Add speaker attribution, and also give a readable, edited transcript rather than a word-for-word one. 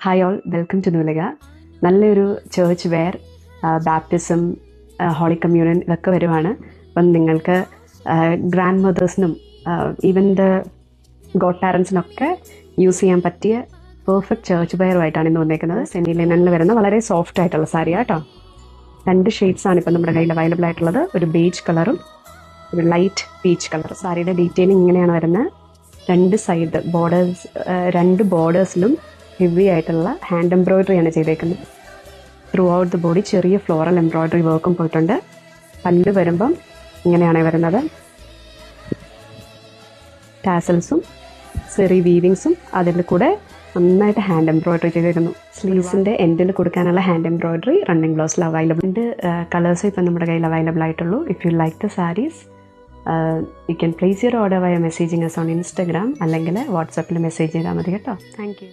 Speaker 1: Hi all, welcome to Noolika. നല്ലൊരു church wear, baptism, holy communion ഇതൊക്കെ വരുവാണ്. അപ്പം നിങ്ങൾക്ക് ഗ്രാൻഡ് മദേഴ്സിനും ഈവൻ ദ ഗോഡ് പാരൻസിനൊക്കെ യൂസ് ചെയ്യാൻ പറ്റിയ പെർഫെക്റ്റ് ചേർച്ച് വെയറുമായിട്ടാണ് ഇന്ന് വന്നേക്കുന്നത്. സെമി ലിനനിൽ വരുന്ന വളരെ സോഫ്റ്റ് ആയിട്ടുള്ള സാരി ആട്ടോ. 2 ഷെയ്ഡ്സാണ് ഇപ്പം നമ്മുടെ കയ്യിൽ അവൈലബിൾ ആയിട്ടുള്ളത്. ഒരു ബേജ് കളറും ഒരു ലൈറ്റ് പീച്ച് കളർ. സാരിയുടെ ഡീറ്റെയിലിംഗ് ഇങ്ങനെയാണ് വരുന്നത്. 2 സൈഡ് ബോർഡേഴ്സ്, 2 ബോർഡേഴ്സിലും ഹെവി ആയിട്ടുള്ള ഹാൻഡ് എംബ്രോയിഡറിയാണ് ചെയ്തേക്കുന്നത്. ത്രൂ ഔട്ട് ദ ബോഡി ചെറിയ ഫ്ലോറൽ എംബ്രോയിഡറി വർക്കും പോയിട്ടുണ്ട്. പല്ല് വരുമ്പം ഇങ്ങനെയാണ് വരുന്നത്. ടാസൽസും സെറി വീവിങ്സും അതിൽ കൂടെ നന്നായിട്ട് ഹാൻഡ് എംബ്രോയിഡറി ചെയ്തിരുന്നു. സ്ലീവ്സിൻ്റെ എൻഡിൽ കൊടുക്കാനുള്ള ഹാൻഡ് എംബ്രോയിഡറി റണ്ണിങ് ബ്ലൗസിൽ അവൈലബിൾ ഉണ്ട്. കളേഴ്സ് ഇപ്പം നമ്മുടെ കയ്യിൽ അവൈലബിൾ ആയിട്ടുള്ളൂ. If you like the saris you can place your order via messaging us on Instagram അല്ലെങ്കിൽ വാട്സാപ്പിൽ മെസ്സേജ് ചെയ്താൽ മതി കേട്ടോ. Thank you.